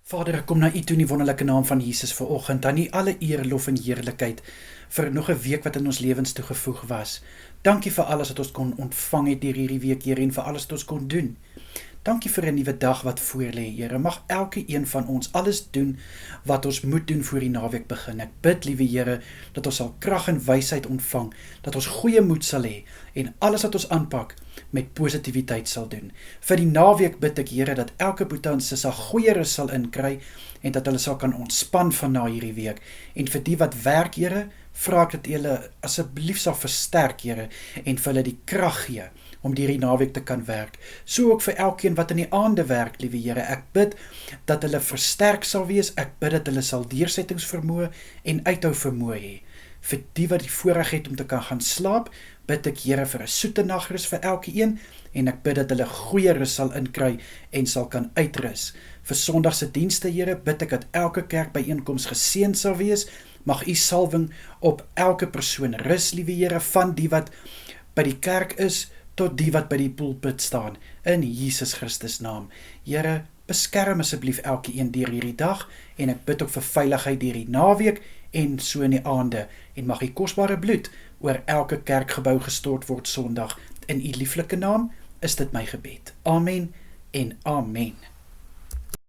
Vader, ek kom na U toe in die wonderlike naam van Jesus vanoggend, aan U alle eer, lof en heerlikheid vir nog 'n week wat in ons lewens toegevoeg was. Dankie vir alles wat ons kon ontvang het deur hierdie week, Here, en vir alles wat ons kon doen. Dankie vir 'n nuwe dag wat voor lê, Here. Mag elke een van ons alles doen wat ons moet doen voor die naweek begin. Ek bid, liewe Here, dat ons sal krag en wysheid ontvang, dat ons goeie moed sal hê en alles wat ons aanpak met positiwiteit sal doen. Vir die naweek bid ek, Here, dat elke boetie en sussie goeie rus sal inkry en dat hulle sal kan ontspan van na hierdie week. En vir die wat werk, Here, vra ek dat U hulle asseblief sal versterk, Here, en vir hulle die krag gee om hierdie naweek te kan werk. So ook vir elkeen wat in die aande werk, liewe Here. Ek bid dat hulle versterk sal wees. Ek bid dat hulle sal deursettingsvermoë en uithou vermoë hê. Vir die wat die voorreg het om te kan gaan slaap, bid ek, Here, vir 'n soete nagrus vir elkeen en ek bid dat hulle goeie rus sal inkry en sal kan uitrus. Vir Sondag se dienste, Here, bid ek dat elke kerkbyeenkoms geseën sal wees. Mag U salwing op elke persoon rus, liewe Here, van die wat by die kerk is tot die wat by die pulpit staan, in Jesus Christus naam. Here, beskerm asseblief elkeen deur hierdie dag, en ek bid ook vir veiligheid deur die naweek, en so in die aande, en mag U kosbare bloed oor elke kerkgebou gestort word Sondag. In U lieflike naam is dit my gebed. Amen en amen.